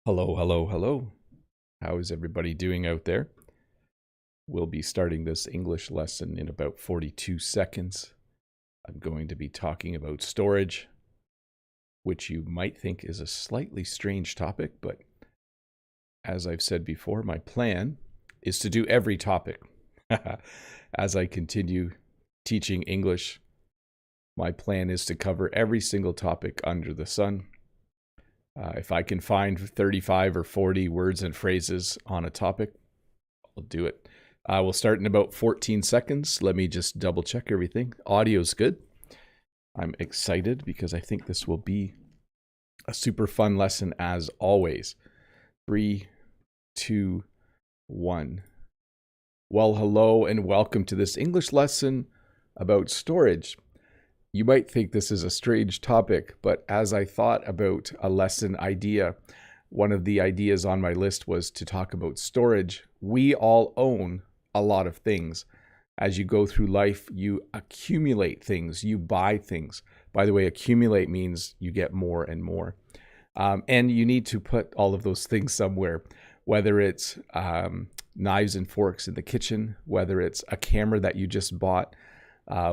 Hello, hello, hello. How is everybody doing out there? We'll be starting this English lesson in about 42 seconds. I'm going to be talking about storage, which you might think is a slightly strange topic, but as I've said before, my plan is to do every topic. As I continue teaching English, my plan is to cover every single topic under the sun. If I can find 35 or 40 words and phrases on a topic, I'll do it. We'll start in about 14 seconds. Let me just double check everything. Audio's good. I'm excited because I think this will be a super fun lesson as always. 3, 2, 1. Well, hello and welcome to this English lesson about storage. You might think this is a strange topic, but as I thought about a lesson idea, one of the ideas on my list was to talk about storage. We all own a lot of things. As you go through life, you accumulate things, you buy things. By the way, accumulate means you get more and more. And you need to put all of those things somewhere, whether it's knives and forks in the kitchen, whether it's a camera that you just bought,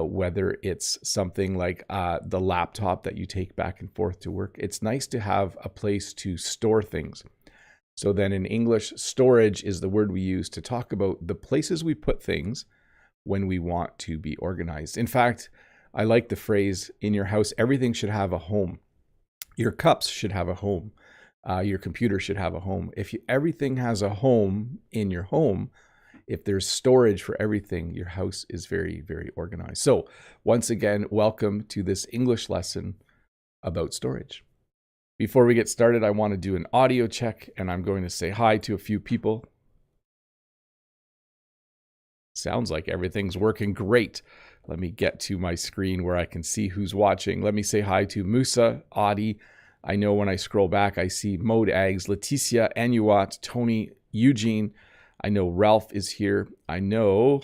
whether it's something like the laptop that you take back and forth to work. It's nice to have a place to store things. So then in English, storage is the word we use to talk about the places we put things when we want to be organized. In fact, I like the phrase, in your house, everything should have a home. Your cups should have a home. Your computer should have a home. If everything has a home in your home, if there's storage for everything, your house is very, very organized. So once again, welcome to this English lesson about storage. Before we get started, I want to do an audio check, and I'm going to say hi to a few people. Sounds like everything's working great. Let me get to my screen where I can see who's watching. Let me say hi to Musa, Adi. I know when I scroll back, I see Mohd Hey, Letícia, Anuat, Tony, Eugene. I know Ralph is here. I know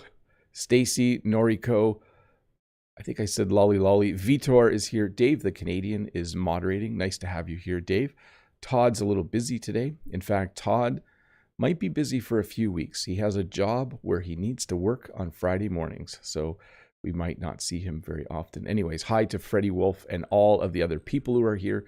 Stacey, Noriko. I think I said Lolly Lolly. Vitor is here. Dave, the Canadian, is moderating. Nice to have you here, Dave. Todd's a little busy today. In fact, Todd might be busy for a few weeks. He has a job where he needs to work on Friday mornings, so we might not see him very often. Anyways, hi to Freddie Wolf and all of the other people who are here.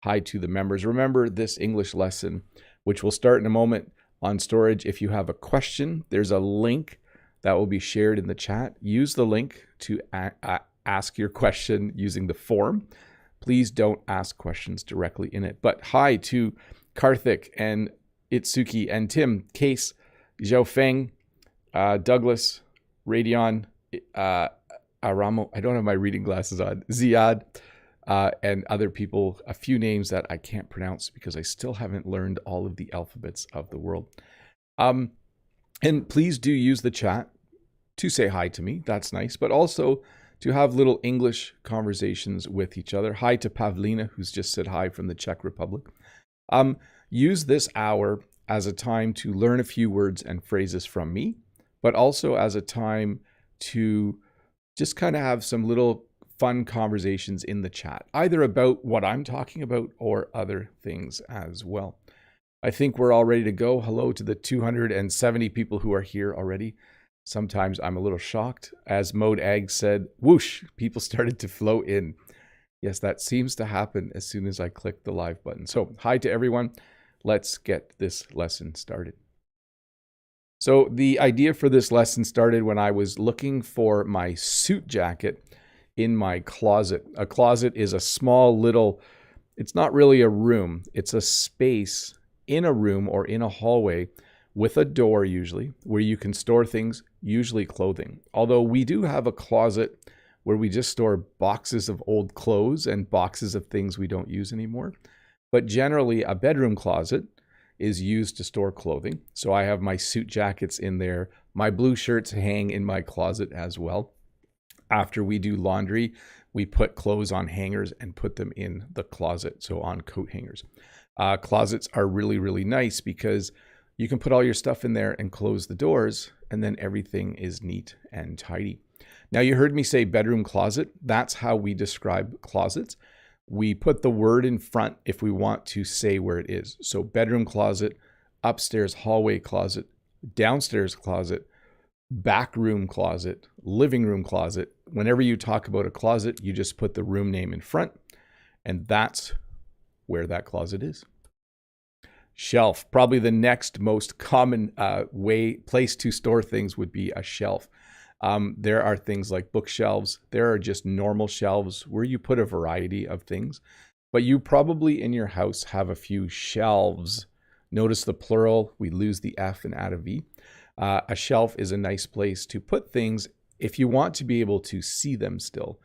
Hi to the members. Remember this English lesson, which will start in a moment, on storage. If you have a question, there's a link that will be shared in the chat. Use the link to ask your question using the form. Please don't ask questions directly in it. But hi to Karthik and Itsuki and Tim, Case, Zhao Feng, Douglas, Radion, Aramo. I don't have my reading glasses on. Ziad. And other people, a few names that I can't pronounce because I still haven't learned all of the alphabets of the world. And please do use the chat to say hi to me. That's nice. But also to have little English conversations with each other. Hi to Pavlina, who's just said hi from the Czech Republic. Use this hour as a time to learn a few words and phrases from me, but also as a time to just kind of have some little fun conversations in the chat, either about what I'm talking about or other things as well. I think we're all ready to go. Hello to the 270 people who are here already. Sometimes I'm a little shocked. As Mohd Hey said, whoosh, people started to flow in. Yes, that seems to happen as soon as I click the live button. So hi to everyone. Let's get this lesson started. So the idea for this lesson started when I was looking for my suit jacket in my closet. A closet is a small little, it's not really a room. It's a space in a room or in a hallway with a door usually where you can store things, usually clothing. Although we do have a closet where we just store boxes of old clothes and boxes of things we don't use anymore. But generally a bedroom closet is used to store clothing. So I have my suit jackets in there. My blue shirts hang in my closet as well. After we do laundry, we put clothes on hangers and put them in the closet, so on coat hangers. Closets are really, really nice because you can put all your stuff in there and close the doors, and then everything is neat and tidy. Now, you heard me say bedroom closet. That's how we describe closets. we put the word in front if we want to say where it is. So bedroom closet, upstairs hallway closet, downstairs closet, back room closet, living room closet. Whenever you talk about a closet, you just put the room name in front, and that's where that closet is. Shelf, probably the next most common place to store things would be a shelf. There are things like bookshelves. There are just normal shelves where you put a variety of things, but you probably in your house have a few shelves. Notice the plural, we lose the F and add a V. A shelf is a nice place to put things if you want to be able to see them still.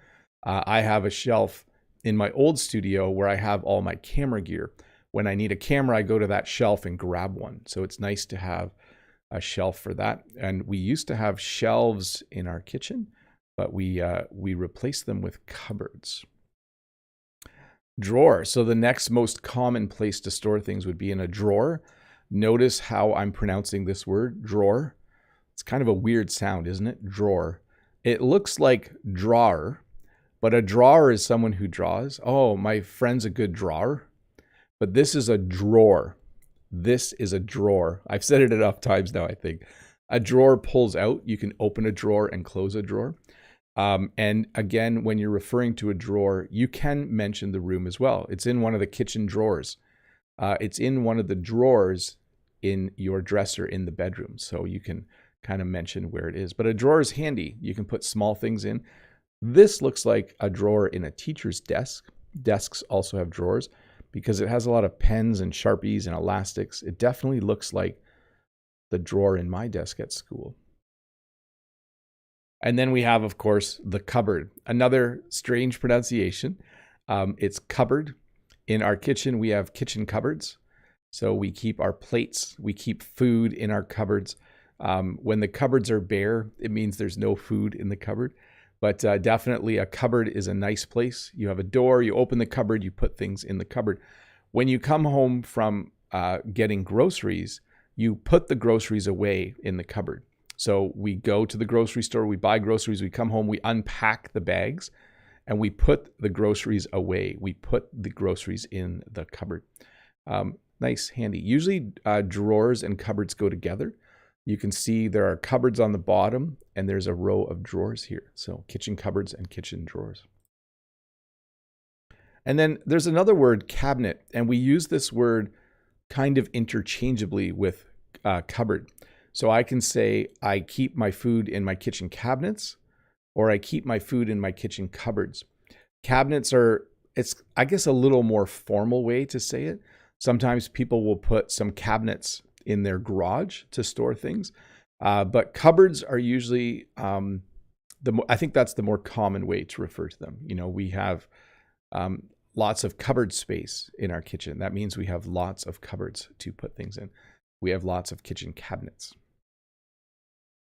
I have a shelf in my old studio where I have all my camera gear. When I need a camera, I go to that shelf and grab one. So it's nice to have a shelf for that. And we used to have shelves in our kitchen, but we replaced them with cupboards. Drawer. So the next most common place to store things would be in a drawer. Notice how I'm pronouncing this word, drawer. It's kind of a weird sound, isn't it? Drawer. It looks like drawer, but a drawer is someone who draws. Oh, my friend's a good drawer. But this is a drawer. This is a drawer. I've said it enough times now, I think. A drawer pulls out. You can open a drawer and close a drawer. And again, when you're referring to a drawer, you can mention the room as well. It's in one of the kitchen drawers. It's in one of the drawers in your dresser in the bedroom. So you can kind of mention where it is. But a drawer is handy. You can put small things in. This looks like a drawer in a teacher's desk. Desks also have drawers because it has a lot of pens and Sharpies and elastics. It definitely looks like the drawer in my desk at school. And then we have, of course, the cupboard. Another strange pronunciation. It's cupboard. In our kitchen, we have kitchen cupboards. So we keep our plates, we keep food in our cupboards. When the cupboards are bare, it means there's no food in the cupboard. But definitely a cupboard is a nice place. You have a door, you open the cupboard, you put things in the cupboard. When you come home from getting groceries, you put the groceries away in the cupboard. So we go to the grocery store, we buy groceries, we come home, we unpack the bags, and we put the groceries away. We put the groceries in the cupboard. Nice, handy. Usually drawers and cupboards go together. You can see there are cupboards on the bottom and there's a row of drawers here. So kitchen cupboards and kitchen drawers. And then there's another word, cabinet. And we use this word kind of interchangeably with cupboard. So I can say, I keep my food in my kitchen cabinets, or I keep my food in my kitchen cupboards. Cabinets are, it's, I guess, a little more formal way to say it. Sometimes people will put some cabinets in their garage to store things. But cupboards are usually, I think that's the more common way to refer to them. You know, we have lots of cupboard space in our kitchen. That means we have lots of cupboards to put things in. We have lots of kitchen cabinets.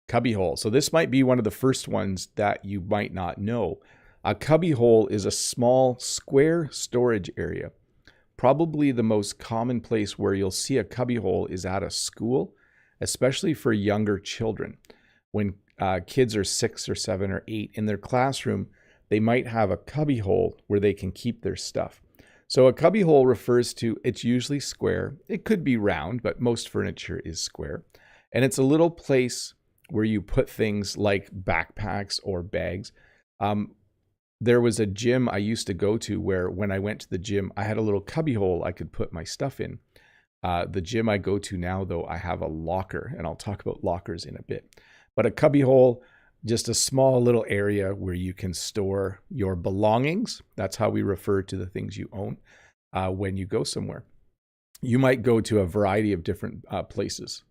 Cubbyhole. So this might be one of the first ones that you might not know. A cubbyhole is a small square storage area. Probably the most common place where you'll see a cubbyhole is at a school, especially for younger children. When kids are 6 or 7 or 8 in their classroom, they might have a cubbyhole where they can keep their stuff. So a cubbyhole refers to, it's usually square. It could be round, but most furniture is square. And it's a little place where you put things like backpacks or bags. There was a gym I used to go to where when I went to the gym, I had a little cubbyhole I could put my stuff in. The gym I go to now, though, I have a locker, and I'll talk about lockers in a bit. But a cubbyhole, just a small little area where you can store your belongings. That's how we refer to the things you own when you go somewhere. You might go to a variety of different places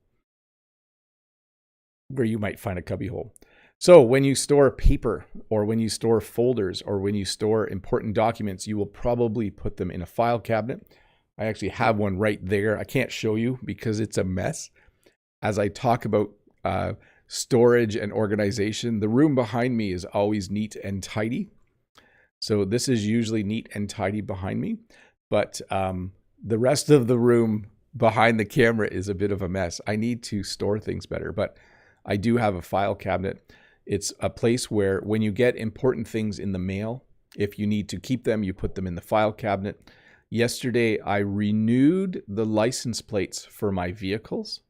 where you might find a cubbyhole. So when you store paper or when you store folders or when you store important documents, you will probably put them in a file cabinet. I actually have one right there. I can't show you because it's a mess. As I talk about storage and organization, the room behind me is always neat and tidy. So this is usually neat and tidy behind me, but the rest of the room behind the camera is a bit of a mess. I need to store things better, but I do have a file cabinet. It's a place where when you get important things in the mail, If you need to keep them, you put them in the file cabinet. Yesterday, I renewed the license plates for my vehicles.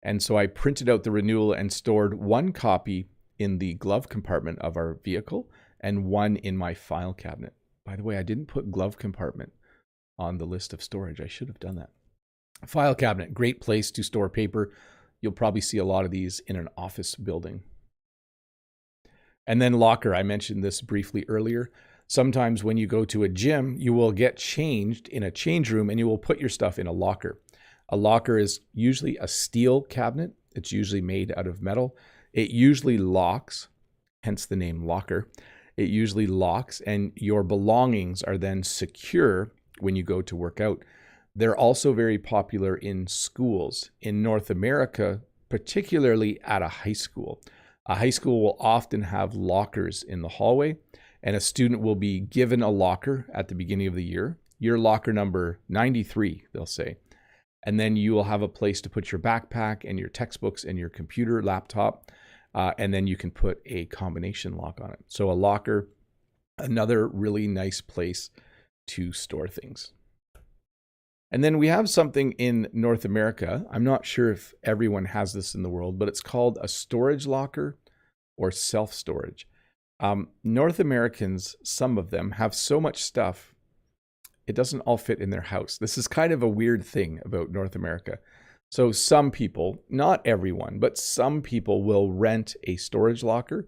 And so I printed out the renewal and stored one copy in the glove compartment of our vehicle and one in my file cabinet. By the way, I didn't put glove compartment on the list of storage. I should have done that. File cabinet, great place to store paper. You'll probably see a lot of these in an office building. And then locker, I mentioned this briefly earlier. Sometimes when you go to a gym, you will get changed in a change room and you will put your stuff in a locker. A locker is usually a steel cabinet. It's usually made out of metal. It usually locks, hence the name locker. It usually locks and your belongings are then secure when you go to work out. They're also very popular in schools. In North America, particularly at a high school. A high school will often have lockers in the hallway, and a student will be given a locker at the beginning of the year. Your locker number 93, they'll say. And then you will have a place to put your backpack and your textbooks and your computer, laptop, and then you can put a combination lock on it. So a locker, another really nice place to store things. And then we have something in North America. I'm not sure if everyone has this in the world, but it's called a storage locker or self-storage. North Americans, some of them, have so much stuff, it doesn't all fit in their house. This is kind of a weird thing about North America. So some people, not everyone, but some people will rent a storage locker,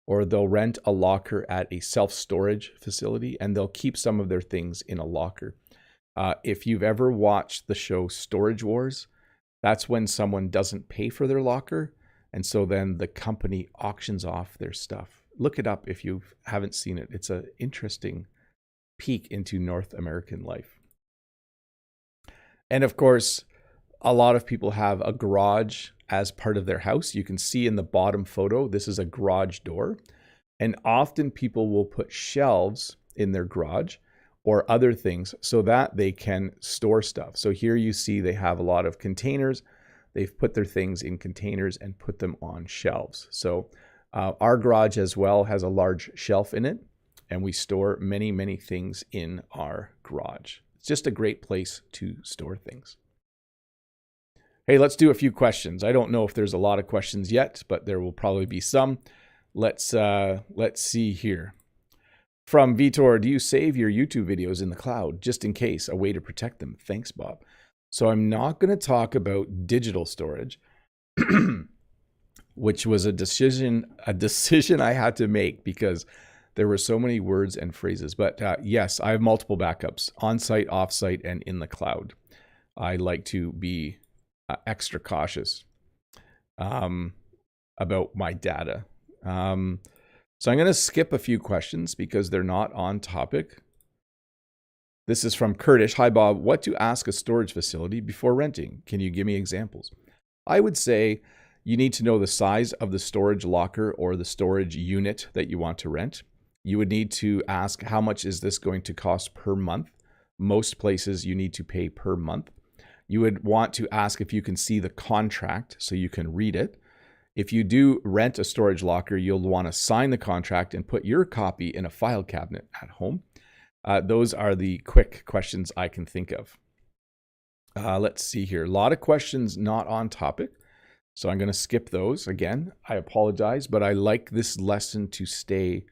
or they'll rent a locker at a self-storage facility, and they'll keep some of their things in a locker. If you've ever watched the show Storage Wars, that's when someone doesn't pay for their locker, and so then the company auctions off their stuff. Look it up if you haven't seen it. It's an interesting peek into North American life. And of course, a lot of people have a garage as part of their house. You can see in the bottom photo, this is a garage door. And often people will put shelves in their garage or other things so that they can store stuff. So here you see they have a lot of containers. They've put their things in containers and put them on shelves. So our garage as well has a large shelf in it, and we store many, many things in our garage. It's just a great place to store things. Hey, let's do a few questions. I don't know if there's a lot of questions yet, but there will probably be some. Let's see here. From Vitor, do you save your YouTube videos in the cloud just in case, a way to protect them? Thanks, Bob. So I'm not going to talk about digital storage, which was a decision I had to make because there were so many words and phrases. But yes, I have multiple backups, on-site, off-site, and in the cloud. I like to be extra cautious about my data. So I'm going to skip a few questions because they're not on topic. This is from Kurdish Hi, Bob. What to ask a storage facility before renting? Can you give me examples? I would say you need to know the size of the storage locker or the storage unit that you want to rent. You would need to ask, how much is this going to cost per month? Most places you need to pay per month. You would want to ask if you can see the contract so you can read it. If you do rent a storage locker, you'll want to sign the contract and put your copy in a file cabinet at home. Those are the quick questions I can think of. Let's see here. A lot of questions not on topic, so I'm going to skip those. Again, I apologize, but I like this lesson to stay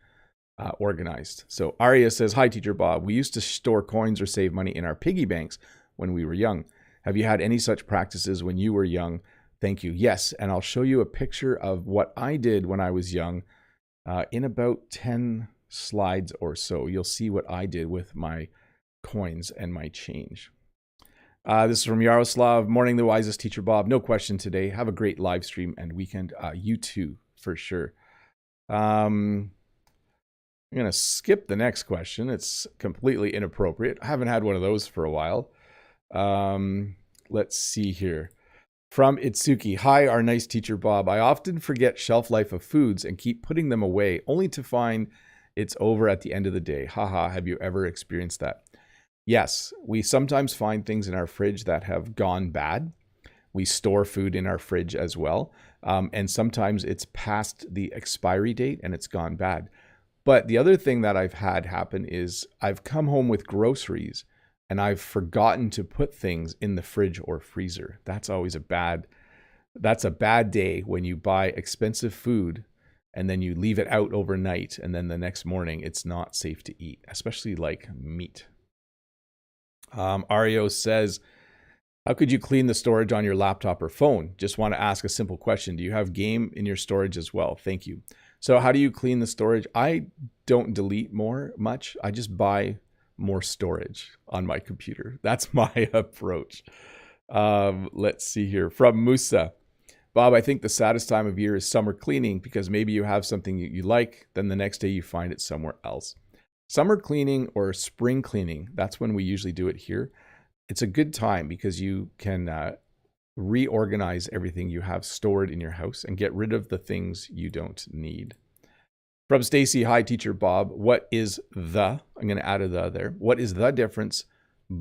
organized. So Aria says, hi, Teacher Bob. We used to store coins or save money in our piggy banks when we were young. Have you had any such practices when you were young? Thank you. Yes, and I'll show you a picture of what I did when I was young in about 10 slides or so. You'll see what I did with my coins and my change. This is from Yaroslav Morning, the wisest teacher Bob. No question today. Have a great live stream and weekend. You too, for sure. I'm going to skip the next question. It's completely inappropriate. I haven't had one of those for a while. Let's see here. From Itsuki, hi, our nice teacher Bob. I often forget shelf life of foods and keep putting them away, only to find it's over at the end of the day. Haha, have you ever experienced that? Yes, we sometimes find things in our fridge that have gone bad. We store food in our fridge as well. And sometimes it's past the expiry date and it's gone bad. But the other thing that I've had happen is I've come home with groceries and I've forgotten to put things in the fridge or freezer. That's always that's a bad day when you buy expensive food and then you leave it out overnight and then the next morning it's not safe to eat, especially like meat. Ario says, how could you clean the storage on your laptop or phone? Just want to ask a simple question. Do you have game in your storage as well? Thank you. So how do you clean the storage? I don't delete much. I just buy more storage on my computer. That's my approach. Let's see here. From Musa. Bob, I think the saddest time of year is summer cleaning because maybe you have something you like, then the next day you find it somewhere else. Summer cleaning or spring cleaning, that's when we usually do it here. It's a good time because you can reorganize everything you have stored in your house and get rid of the things you don't need. From Stacey Hi Teacher Bob, what is I'm going to add a the there. What is the difference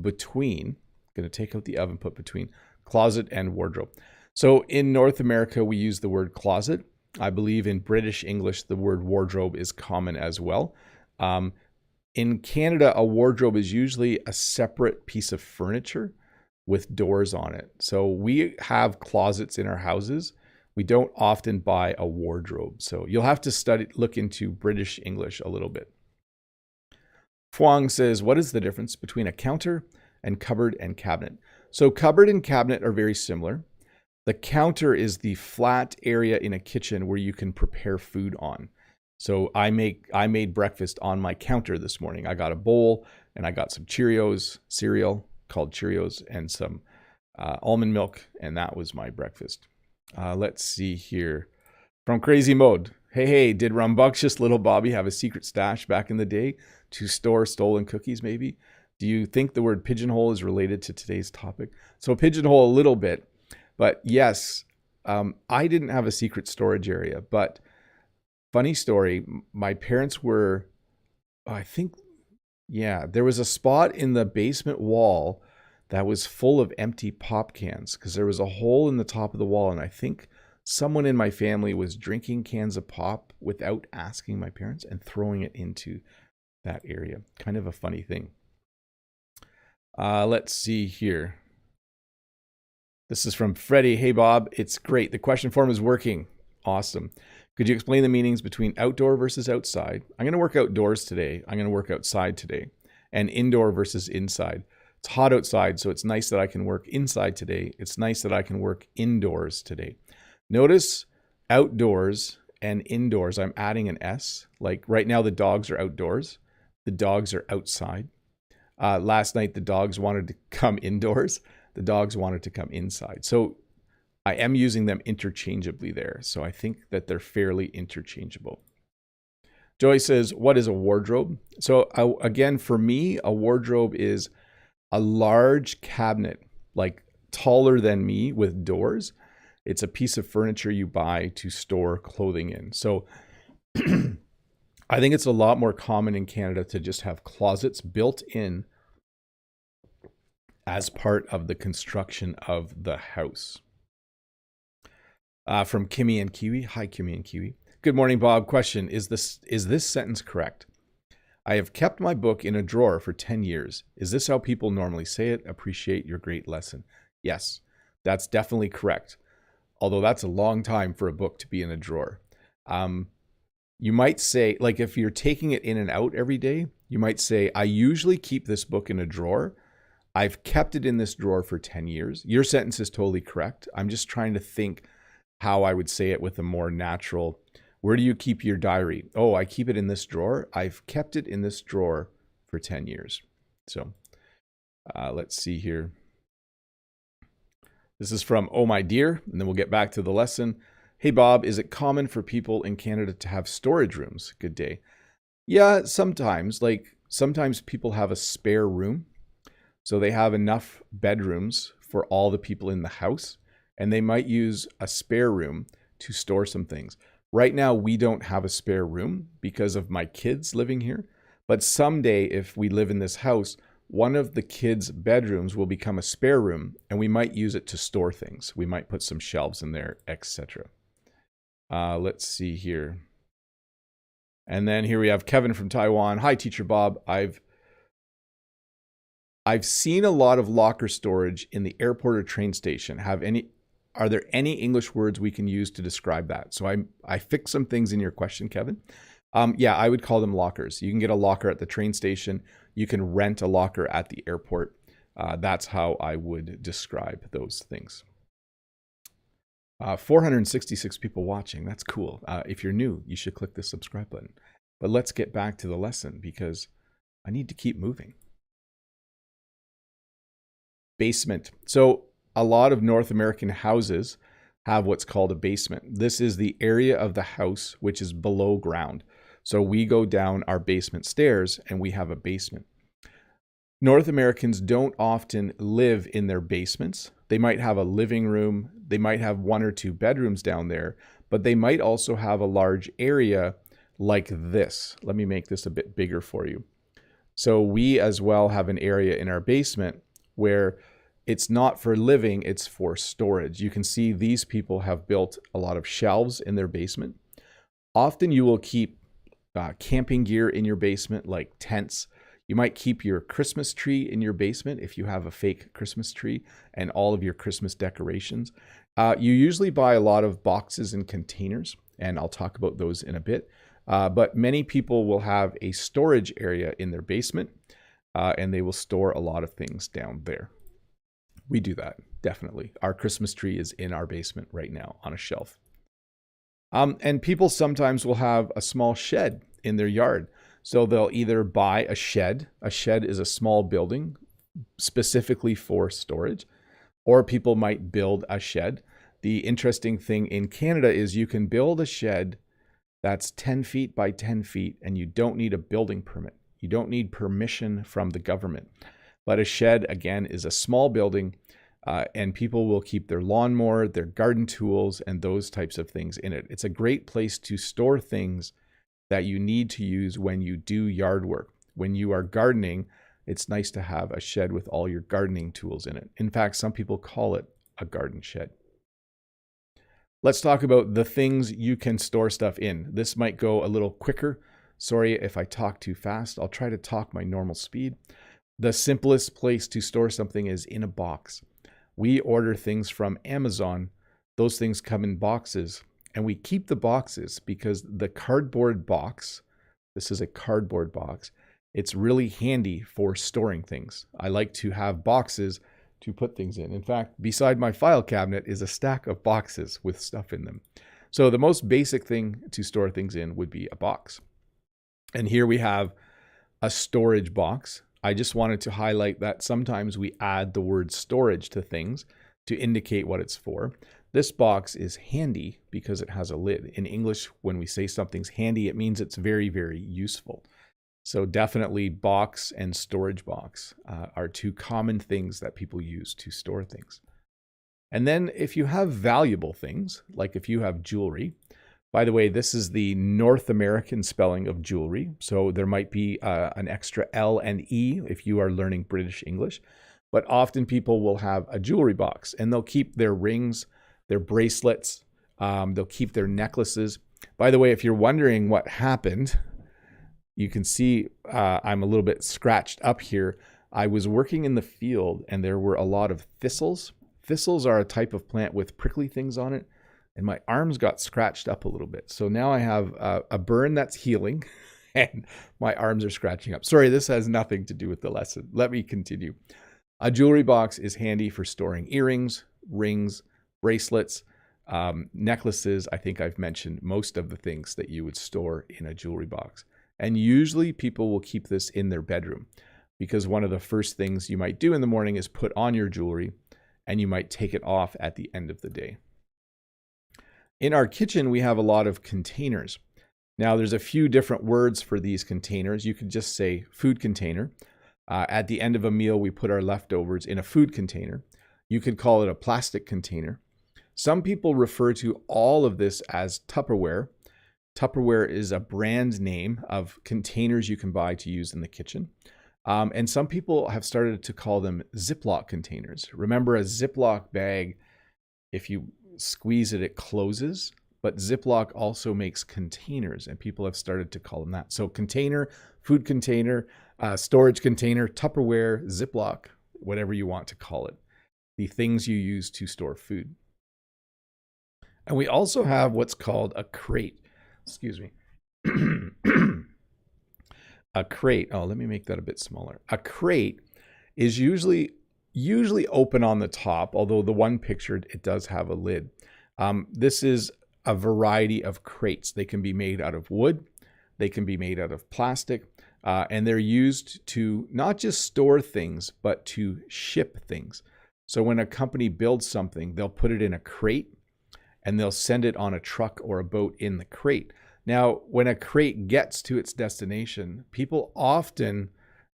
between, I'm going to take out the of and put between closet and wardrobe. So in North America, we use the word closet. I believe in British English, the word wardrobe is common as well. In Canada, a wardrobe is usually a separate piece of furniture with doors on it. So we have closets in our houses. We don't often buy a wardrobe. So you'll have to look into British English a little bit. Fuang says, what is the difference between a counter and cupboard and cabinet? So cupboard and cabinet are very similar. The counter is the flat area in a kitchen where you can prepare food on. So I made breakfast on my counter this morning. I got a bowl and I got some Cheerios, cereal called Cheerios, and some almond milk, and that was my breakfast. Let's see here. From Crazy Mode. Hey, did rambunctious little Bobby have a secret stash back in the day to store stolen cookies maybe? Do you think the word pigeonhole is related to today's topic? So pigeonhole a little bit, but yes, I didn't have a secret storage area, but funny story, my parents were, there was a spot in the basement wall that was full of empty pop cans because there was a hole in the top of the wall. And I think someone in my family was drinking cans of pop without asking my parents and throwing it into that area. Kind of a funny thing. Let's see here. This is from Freddie. Hey, Bob, it's great. The question form is working. Awesome. Could you explain the meanings between outdoor versus outside? I'm going to work outdoors today. I'm going to work outside today. And indoor versus inside. It's hot outside, so it's nice that I can work inside today. It's nice that I can work indoors today. Notice outdoors and indoors. I'm adding an S. Like right now, the dogs are outdoors. The dogs are outside. Last night, the dogs wanted to come indoors. The dogs wanted to come inside. So I am using them interchangeably there. So I think that they're fairly interchangeable. Joy says, what is a wardrobe? So again, for me, a wardrobe is a large cabinet, like taller than me with doors. It's a piece of furniture you buy to store clothing in. So I think it's a lot more common in Canada to just have closets built in as part of the construction of the house. From Kimmy and Kiwi. Hi, Kimmy and Kiwi. Good morning, Bob. Question, is this sentence correct? I have kept my book in a drawer for 10 years. Is this how people normally say it? Appreciate your great lesson. Yes, that's definitely correct. Although that's a long time for a book to be in a drawer. You might say, like if you're taking it in and out every day, you might say, I usually keep this book in a drawer. I've kept it in this drawer for 10 years. Your sentence is totally correct. I'm just trying to think how I would say it with a more natural. Where do you keep your diary? Oh, I keep it in this drawer. I've kept it in this drawer for 10 years. So let's see here. This is from Oh My Dear, and then we'll get back to the lesson. Hey, Bob, is it common for people in Canada to have storage rooms? Good day. Yeah, sometimes. Like sometimes people have a spare room. So they have enough bedrooms for all the people in the house, and they might use a spare room to store some things. Right now, we don't have a spare room because of my kids living here. But someday, if we live in this house, one of the kids' bedrooms will become a spare room, and we might use it to store things. We might put some shelves in there, etc. Let's see here. And then here we have Kevin from Taiwan. Hi, Teacher Bob. I've seen a lot of locker storage in the airport or train station. Are there any English words we can use to describe that? So I fixed some things in your question, Kevin. Yeah, I would call them lockers. You can get a locker at the train station. You can rent a locker at the airport. That's how I would describe those things. 466 people watching. That's cool. If you're new, you should click the subscribe button. But let's get back to the lesson because I need to keep moving. Basement. So a lot of North American houses have what's called a basement. This is the area of the house which is below ground. So we go down our basement stairs and we have a basement. North Americans don't often live in their basements. They might have a living room. They might have 1 or 2 bedrooms down there, but they might also have a large area like this. Let me make this a bit bigger for you. So we as well have an area in our basement where it's not for living, it's for storage. You can see these people have built a lot of shelves in their basement. Often you will keep camping gear in your basement, like tents. You might keep your Christmas tree in your basement if you have a fake Christmas tree and all of your Christmas decorations. You usually buy a lot of boxes and containers, and I'll talk about those in a bit. But many people will have a storage area in their basement, and they will store a lot of things down there. We do that, definitely. Our Christmas tree is in our basement right now on a shelf. And people sometimes will have a small shed in their yard. So they'll either buy a shed. A shed is a small building specifically for storage, or people might build a shed. The interesting thing in Canada is you can build a shed that's 10 feet by 10 feet, and you don't need a building permit. You don't need permission from the government. But a shed, again, is a small building, and people will keep their lawnmower, their garden tools, and those types of things in it. It's a great place to store things that you need to use when you do yard work. When you are gardening, it's nice to have a shed with all your gardening tools in it. In fact, some people call it a garden shed. Let's talk about the things you can store stuff in. This might go a little quicker. Sorry if I talk too fast. I'll try to talk my normal speed. The simplest place to store something is in a box. We order things from Amazon. Those things come in boxes, and we keep the boxes because the cardboard box, this is a cardboard box, it's really handy for storing things. I like to have boxes to put things in. In fact, beside my file cabinet is a stack of boxes with stuff in them. So the most basic thing to store things in would be a box. And here we have a storage box. I just wanted to highlight that sometimes we add the word storage to things to indicate what it's for. This box is handy because it has a lid. In English, when we say something's handy, it means it's very, very useful. So definitely box and storage box are two common things that people use to store things. And then if you have valuable things, like if you have jewelry, by the way, this is the North American spelling of jewelry. So there might be an extra L and E if you are learning British English. But often people will have a jewelry box and they'll keep their rings, their bracelets, they'll keep their necklaces. By the way, if you're wondering what happened, you can see I'm a little bit scratched up here. I was working in the field and there were a lot of thistles. Thistles are a type of plant with prickly things on it. And my arms got scratched up a little bit. So now I have a burn that's healing and my arms are scratching up. Sorry, this has nothing to do with the lesson. Let me continue. A jewelry box is handy for storing earrings, rings, bracelets, necklaces. I think I've mentioned most of the things that you would store in a jewelry box. And usually people will keep this in their bedroom because one of the first things you might do in the morning is put on your jewelry and you might take it off at the end of the day. In our kitchen, we have a lot of containers. Now, there's a few different words for these containers. You could just say food container. At the end of a meal, we put our leftovers in a food container. You could call it a plastic container. Some people refer to all of this as Tupperware. Tupperware is a brand name of containers you can buy to use in the kitchen. And some people have started to call them Ziploc containers. Remember, a Ziploc bag, if you squeeze it, it closes. but Ziploc also makes containers, and people have started to call them that. So container, food container, storage container, Tupperware, Ziploc, whatever you want to call it. The things you use to store food. And we also have what's called a crate. Excuse me. A crate. Oh, let me make that a bit smaller. A crate is usually open on the top, although the one pictured, it does have a lid. This is a variety of crates. They can be made out of wood. They can be made out of plastic. And they're used to not just store things, but to ship things. So when a company builds something, they'll put it in a crate and they'll send it on a truck or a boat in the crate. Now, when a crate gets to its destination, people often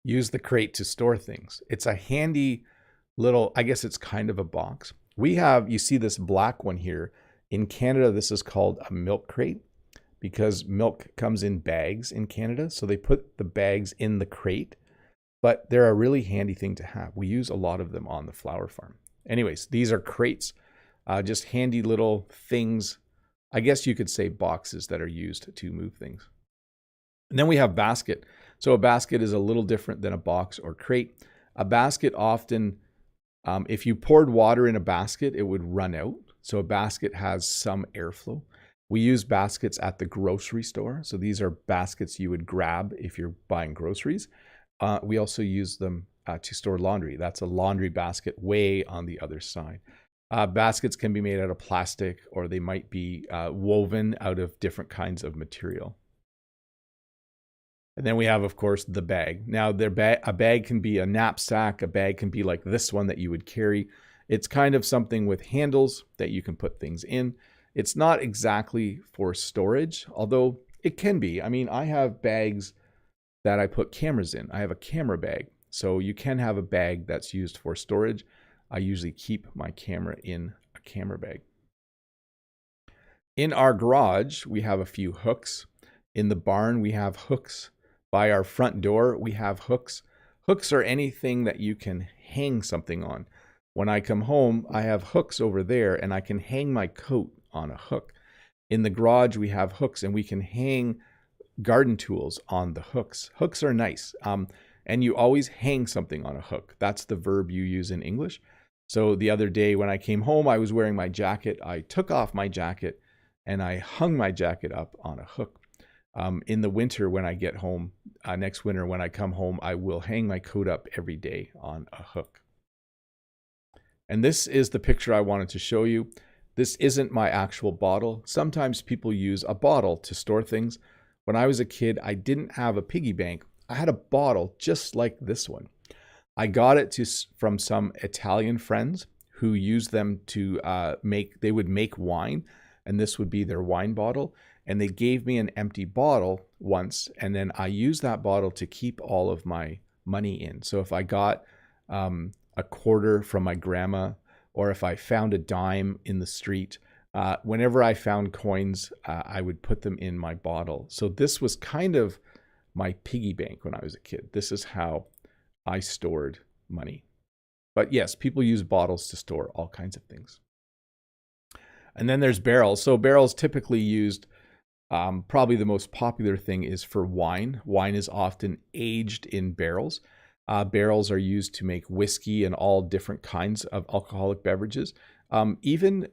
use the crate to store things. It's a handy little, I guess it's kind of a box. We have, you see this black one here. In Canada, this is called a milk crate because milk comes in bags in Canada. So they put the bags in the crate, but they're a really handy thing to have. We use a lot of them on the flower farm. Anyways, these are crates, just handy little things. I guess you could say boxes that are used to move things. And then we have basket. So a basket is a little different than a box or crate. A basket often, if you poured water in a basket, it would run out. So a basket has some airflow. We use baskets at the grocery store. So these are baskets you would grab if you're buying groceries. We also use them to store laundry. That's a laundry basket way on the other side. Baskets can be made out of plastic, or they might be woven out of different kinds of material. And then we have, of course, the bag. Now, a bag can be a knapsack. A bag can be like this one that you would carry. It's kind of something with handles that you can put things in. It's not exactly for storage, although it can be. I mean, I have bags that I put cameras in. I have a camera bag. So you can have a bag that's used for storage. I usually keep my camera in a camera bag. In our garage, we have a few hooks. In the barn, we have hooks. By our front door, we have hooks. Hooks are anything that you can hang something on. When I come home, I have hooks over there and I can hang my coat on a hook. In the garage, we have hooks and we can hang garden tools on the hooks. Hooks are nice. And you always hang something on a hook. That's the verb you use in English. So the other day when I came home, I was wearing my jacket. I took off my jacket and I hung my jacket up on a hook. In the winter when I get home, next winter when I come home, I will hang my coat up every day on a hook. And this is the picture I wanted to show you. This isn't my actual bottle. Sometimes people use a bottle to store things. When I was a kid, I didn't have a piggy bank. I had a bottle just like this one. I got it from some Italian friends who used them to they would make wine, and this would be their wine bottle. And they gave me an empty bottle once, and then I used that bottle to keep all of my money in. So if I got a quarter from my grandma, or if I found a dime in the street, whenever I found coins, I would put them in my bottle. So this was kind of my piggy bank when I was a kid. This is how I stored money. But yes, people use bottles to store all kinds of things. And then there's barrels. So barrels typically used, probably the most popular thing is for wine. Wine is often aged in barrels. Barrels are used to make whiskey and all different kinds of alcoholic beverages. Even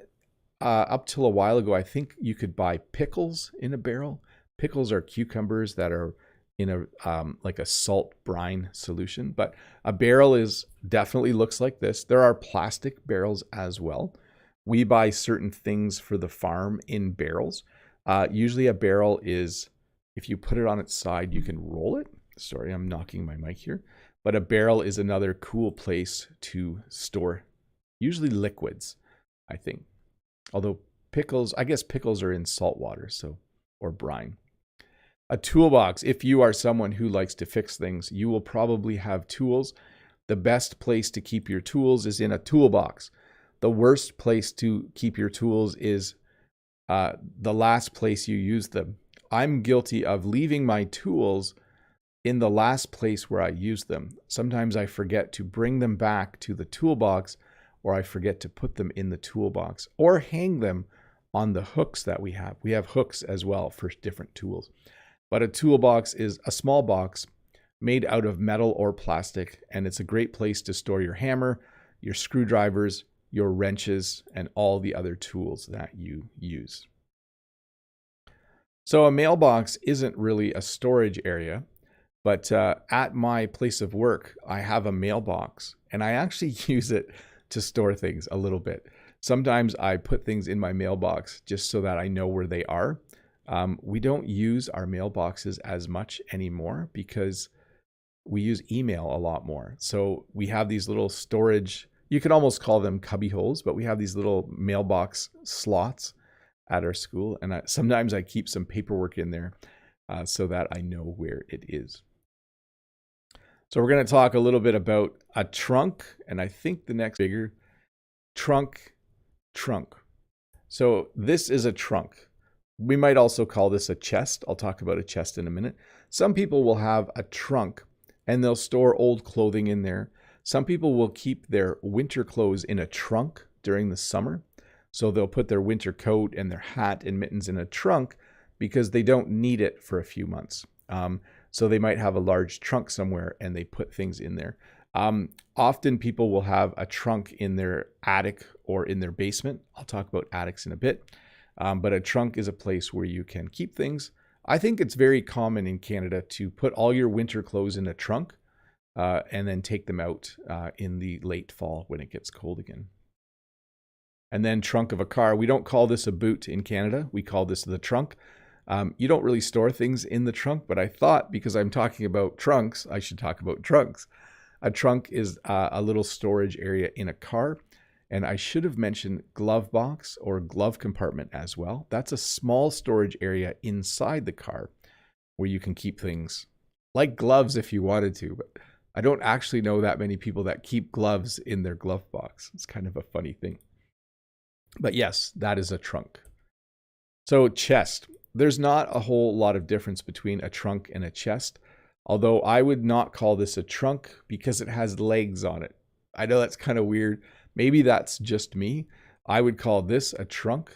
up till a while ago, I think you could buy pickles in a barrel. Pickles are cucumbers that are in a like a salt brine solution, but a barrel definitely looks like this. There are plastic barrels as well. We buy certain things for the farm in barrels. Usually a barrel is, if you put it on its side, you can roll it. Sorry, I'm knocking my mic here. But a barrel is another cool place to store usually liquids, I think. Although pickles, I guess pickles are in salt water, or brine. A toolbox. If you are someone who likes to fix things, you will probably have tools. The best place to keep your tools is in a toolbox. The worst place to keep your tools is the last place you use them. I'm guilty of leaving my tools in the last place where I use them. Sometimes I forget to bring them back to the toolbox, or I forget to put them in the toolbox, or hang them on the hooks that we have. We have hooks as well for different tools. But a toolbox is a small box made out of metal or plastic, and it's a great place to store your hammer, your screwdrivers, your wrenches, and all the other tools that you use. So a mailbox isn't really a storage area, but at my place of work, I have a mailbox, and I actually use it to store things a little bit. Sometimes I put things in my mailbox just so that I know where they are. We don't use our mailboxes as much anymore because we use email a lot more. So we have these little storage, you could almost call them cubby holes, but we have these little mailbox slots at our school. And sometimes I keep some paperwork in there so that I know where it is. So we're going to talk a little bit about a trunk, and I think the next bigger trunk. So this is a trunk. We might also call this a chest. I'll talk about a chest in a minute. Some people will have a trunk and they'll store old clothing in there. Some people will keep their winter clothes in a trunk during the summer. So they'll put their winter coat and their hat and mittens in a trunk because they don't need it for a few months. So they might have a large trunk somewhere and they put things in there. Often people will have a trunk in their attic or in their basement. I'll talk about attics in a bit. But a trunk is a place where you can keep things. I think it's very common in Canada to put all your winter clothes in a trunk and then take them out in the late fall when it gets cold again. And then trunk of a car. We don't call this a boot in Canada. We call this the trunk. You don't really store things in the trunk, but I thought because I'm talking about trunks, I should talk about trunks. A trunk is a little storage area in a car. And I should have mentioned glove box or glove compartment as well. That's a small storage area inside the car where you can keep things like gloves if you wanted to. But I don't actually know that many people that keep gloves in their glove box. It's kind of a funny thing. But yes, that is a trunk. So chest. There's not a whole lot of difference between a trunk and a chest, although I would not call this a trunk because it has legs on it. I know that's kind of weird. Maybe that's just me. I would call this a trunk.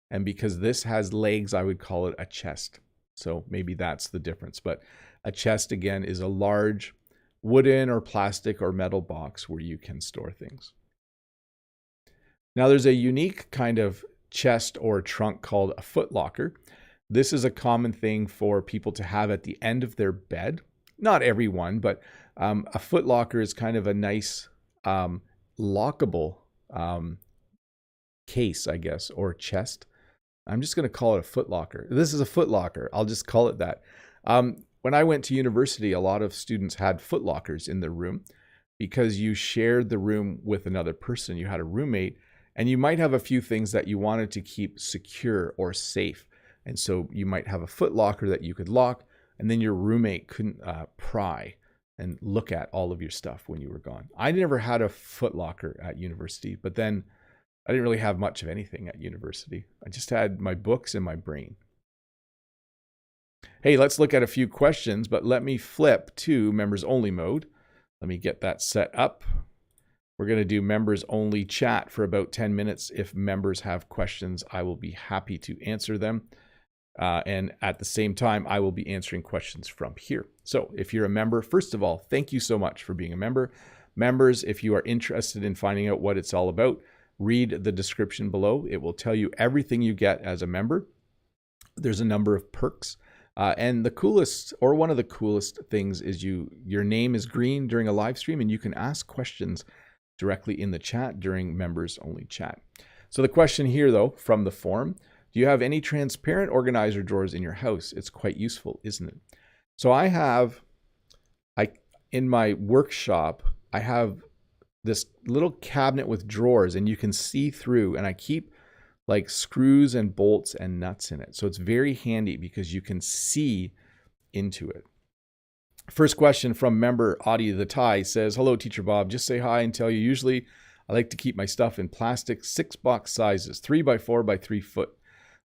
And because this has legs, I would call it a chest. So maybe that's the difference. But a chest, again, is a large wooden or plastic or metal box where you can store things. Now there's a unique kind of chest or trunk called a footlocker. This is a common thing for people to have at the end of their bed. Not everyone, but a footlocker is kind of a nice lockable case, I guess, or chest. I'm just going to call it a footlocker. This is a footlocker. I'll just call it that. When I went to university, a lot of students had footlockers in their room because you shared the room with another person. You had a roommate, and you might have a few things that you wanted to keep secure or safe. And so you might have a footlocker that you could lock, and then your roommate couldn't pry and look at all of your stuff when you were gone. I never had a footlocker at university, but then I didn't really have much of anything at university. I just had my books and my brain. Hey, let's look at a few questions, but let me flip to members only mode. Let me get that set up. We're going to do members only chat for about 10 minutes. If members have questions, I will be happy to answer them. And at the same time, I will be answering questions from here. So if you're a member, first of all, thank you so much for being a member. Members, if you are interested in finding out what it's all about, read the description below. It will tell you everything you get as a member. There's a number of perks. And the coolest, or one of the coolest things is your name is green during a live stream and you can ask questions directly in the chat during members only chat. So the question here though, from the forum, do you have any transparent organizer drawers in your house? It's quite useful, isn't it? So in my workshop, I have this little cabinet with drawers and you can see through, and I keep like screws and bolts and nuts in it. So it's very handy because you can see into it. First question from member IDODOD Do says, hello, Teacher Bob. Just say hi and tell you usually I like to keep my stuff in plastic 6-box sizes, 3 by 4 by 3 foot.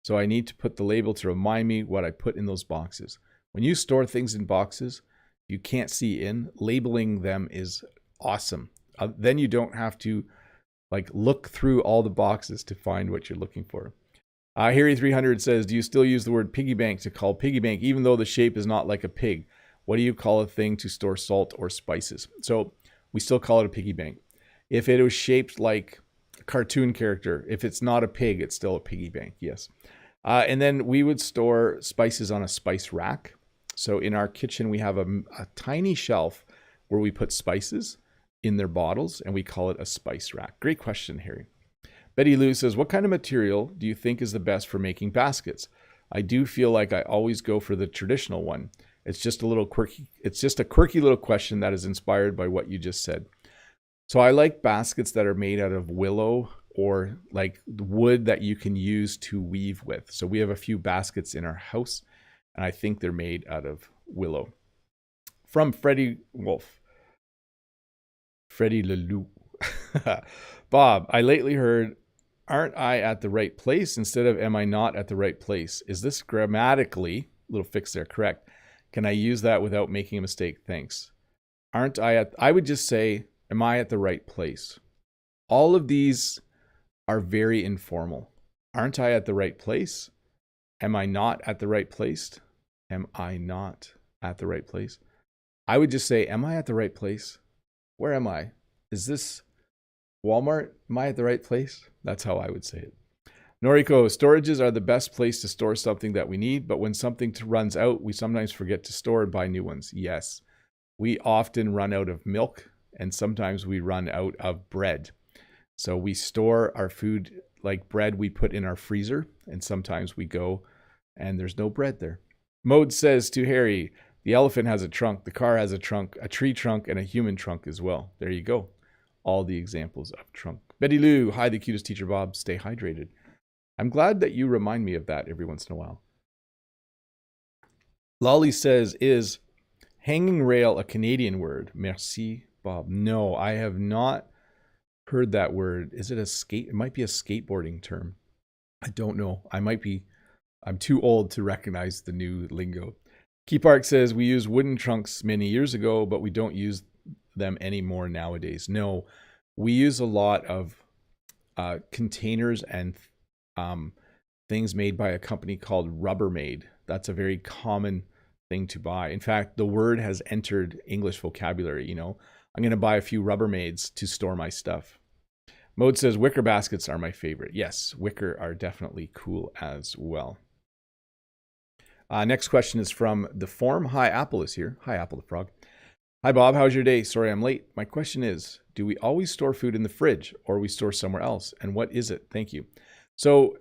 So I need to put the label to remind me what I put in those boxes. When you store things in boxes you can't see in, labeling them is awesome. Then you don't have to like look through all the boxes to find what you're looking for. Hary300 says, do you still use the word piggy bank to call piggy bank, even though the shape is not like a pig? What do you call a thing to store salt or spices? So we still call it a piggy bank. If it was shaped like a cartoon character, if it's not a pig, it's still a piggy bank, yes. And then we would store spices on a spice rack. So in our kitchen, we have a tiny shelf where we put spices in their bottles, and we call it a spice rack. Great question, Harry. Betty Lou says, what kind of material do you think is the best for making baskets? I do feel like I always go for the traditional one. It's just a little quirky. It's just a quirky little question that is inspired by what you just said. So I like baskets that are made out of willow or like wood that you can use to weave with. So we have a few baskets in our house, and I think they're made out of willow. From Freddie Wolf. Freddie Lelou. Bob, I lately heard, aren't I at the right place instead of am I not at the right place? Is this grammatically, little fix there, correct? Can I use that without making a mistake? Thanks. Aren't I at, I would just say, am I at the right place? All of these are very informal. Aren't I at the right place? Am I not at the right place? Am I not at the right place? I would just say, am I at the right place? Where am I? Is this Walmart? Am I at the right place? That's how I would say it. Noriko, storages are the best place to store something that we need, but when something runs out, we sometimes forget to store and buy new ones. Yes, we often run out of milk, and sometimes we run out of bread. So we store our food like bread we put in our freezer, and sometimes we go and there's no bread there. Mohd says to Harry, the elephant has a trunk, the car has a trunk, a tree trunk, and a human trunk as well. There you go. All the examples of trunk. Betty Lou, hi, the cutest teacher Bob, stay hydrated. I'm glad that you remind me of that every once in a while. Lolly says, is hanging rail a Canadian word? Merci, Bob. No, I have not heard that word. Is it a skate? It might be a skateboarding term. I don't know. I'm too old to recognize the new lingo. Key Park says, we used wooden trunks many years ago, but we don't use them anymore nowadays. No, we use a lot of containers and things made by a company called Rubbermaid. That's a very common thing to buy. In fact, the word has entered English vocabulary. You know, I'm going to buy a few Rubbermaids to store my stuff. Mohd says, wicker baskets are my favorite. Yes, wicker are definitely cool as well. Next question is from the form. Hi, Apple is here. Hi, Apple the Frog. Hi, Bob. How's your day? Sorry, I'm late. My question is, do we always store food in the fridge or we store somewhere else? And what is it? Thank you. So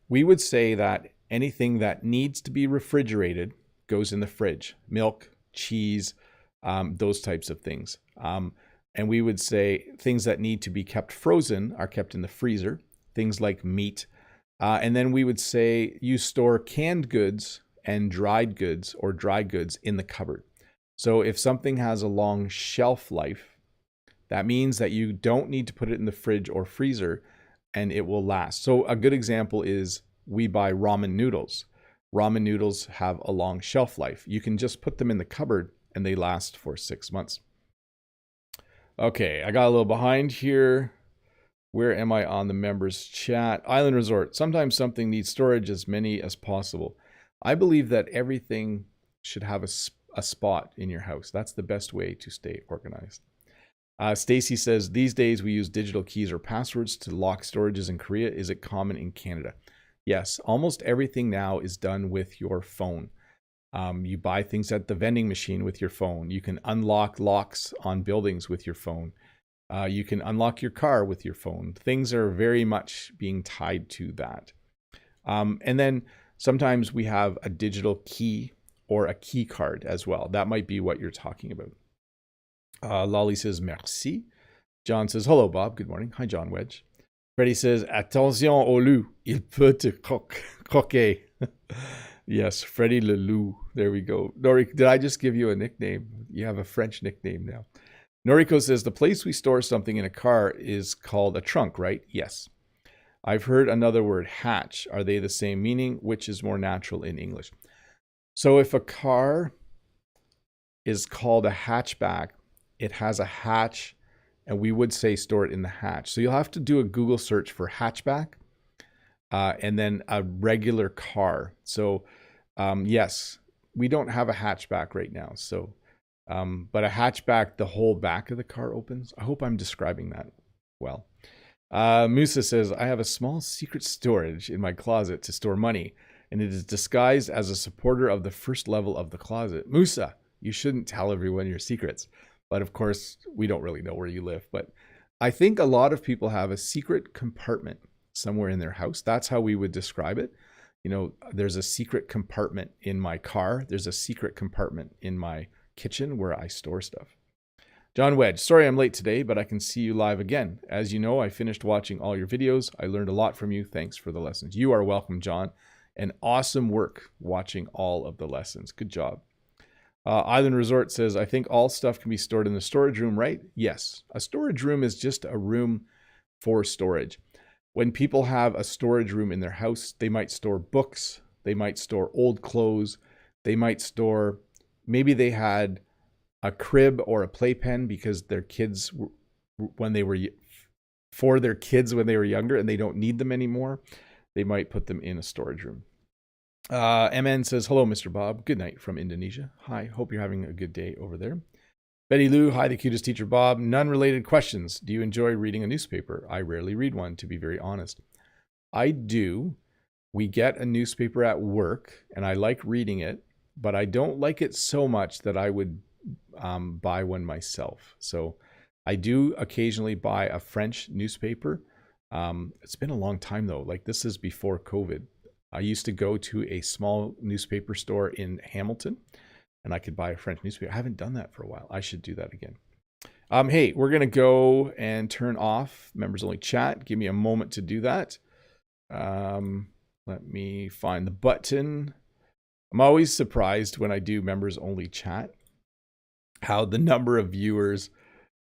we would say that anything that needs to be refrigerated goes in the fridge. Milk, cheese, those types of things. And we would say things that need to be kept frozen are kept in the freezer. Things like meat. And then we would say you store canned goods and dried goods or dry goods in the cupboard. So if something has a long shelf life, that means that you don't need to put it in the fridge or freezer and it will last. So a good example is we buy ramen noodles. Ramen noodles have a long shelf life. You can just put them in the cupboard and they last for 6 months. Okay, I got a little behind here. Where am I on the members chat? Island Resort. Sometimes something needs storage, as many as possible. I believe that everything should have a spot in your house. That's the best way to stay organized. Stacey says, these days we use digital keys or passwords to lock storages in Korea. Is it common in Canada? Yes, almost everything now is done with your phone. You buy things at the vending machine with your phone. You can unlock locks on buildings with your phone. You can unlock your car with your phone. Things are very much being tied to that. And then sometimes we have a digital key or a key card as well. That might be what you're talking about. Lolly says, merci. John says, hello, Bob. Good morning. Hi, John Wedge. Freddie says, attention au loup. Il peut te croquer. Yes, Freddie le loup. There we go. Nori, did I just give you a nickname? You have a French nickname now. Noriko says, the place we store something in a car is called a trunk, right? Yes. I've heard another word, hatch. Are they the same meaning? Which is more natural in English? So if a car is called a hatchback, it has a hatch, and we would say store it in the hatch. So you'll have to do a Google search for hatchback, and then a regular car. So yes, we don't have a hatchback right now. So, but a hatchback, the whole back of the car opens. I hope I'm describing that well. Musa says, I have a small secret storage in my closet to store money, and it is disguised as a supporter of the first level of the closet. Musa, you shouldn't tell everyone your secrets. But of course, we don't really know where you live. But I think a lot of people have a secret compartment somewhere in their house. That's how we would describe it. You know, there's a secret compartment in my car. There's a secret compartment in my kitchen where I store stuff. John Wedge, sorry I'm late today, but I can see you live again. As you know, I finished watching all your videos. I learned a lot from you. Thanks for the lessons. You are welcome, John. And awesome work watching all of the lessons. Good job. Island Resort says, I think all stuff can be stored in the storage room, right? Yes. A storage room is just a room for storage. When people have a storage room in their house, they might store books. They might store old clothes. They might store, maybe they had a crib or a playpen because their kids, when they were, for their kids when they were younger and they don't need them anymore, they might put them in a storage room. MN says, hello, Mr. Bob. Good night from Indonesia. Hi, hope you're having a good day over there. Betty Lou, hi, the cutest teacher Bob. None related questions. Do you enjoy reading a newspaper? I rarely read one, to be very honest. I do. We get a newspaper at work and I like reading it, but I don't like it so much that I would buy one myself. So I do occasionally buy a French newspaper. It's been a long time though. Like this is before COVID. I used to go to a small newspaper store in Hamilton and I could buy a French newspaper. I haven't done that for a while. I should do that again. Hey, we're going to go and turn off members only chat. Give me a moment to do that. Let me find the button. I'm always surprised when I do members only chat, how the number of viewers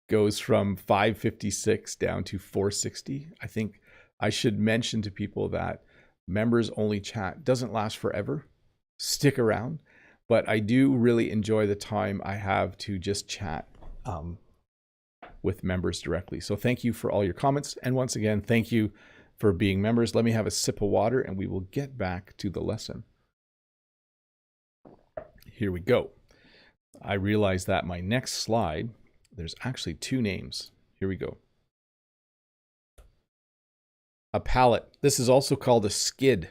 goes from 556 down to 460. I think I should mention to people that members only chat doesn't last forever. Stick around. But I do really enjoy the time I have to just chat with members directly. So thank you for all your comments. And once again, thank you for being members. Let me have a sip of water and we will get back to the lesson. Here we go. I realize that my next slide, there's actually two names. Here we go. A pallet. This is also called a skid.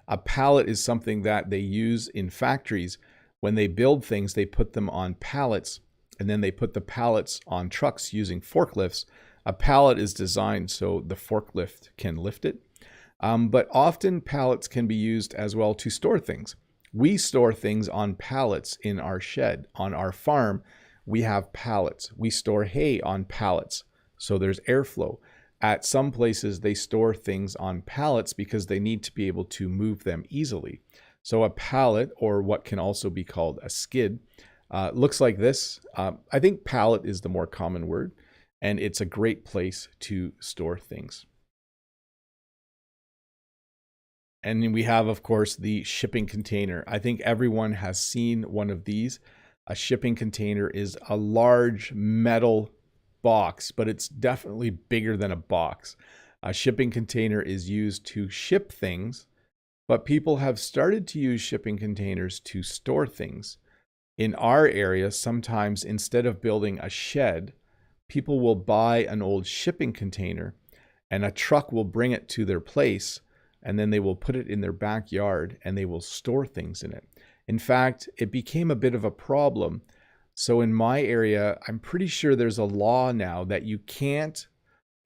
A pallet is something that they use in factories. When they build things, they put them on pallets, and then they put the pallets on trucks using forklifts. A pallet is designed so the forklift can lift it. But often pallets can be used as well to store things. We store things on pallets in our shed. On our farm, we have pallets. We store hay on pallets, so there's airflow. At some places, they store things on pallets because they need to be able to move them easily. So a pallet, or what can also be called a skid, looks like this. I think pallet is the more common word, and it's a great place to store things. And then we have, of course, the shipping container. I think everyone has seen one of these. A shipping container is a large metal box, but it's definitely bigger than a box. A shipping container is used to ship things, but people have started to use shipping containers to store things. In our area, sometimes instead of building a shed, people will buy an old shipping container and a truck will bring it to their place, and then they will put it in their backyard and they will store things in it. In fact, it became a bit of a problem. So in my area, I'm pretty sure there's a law now that you can't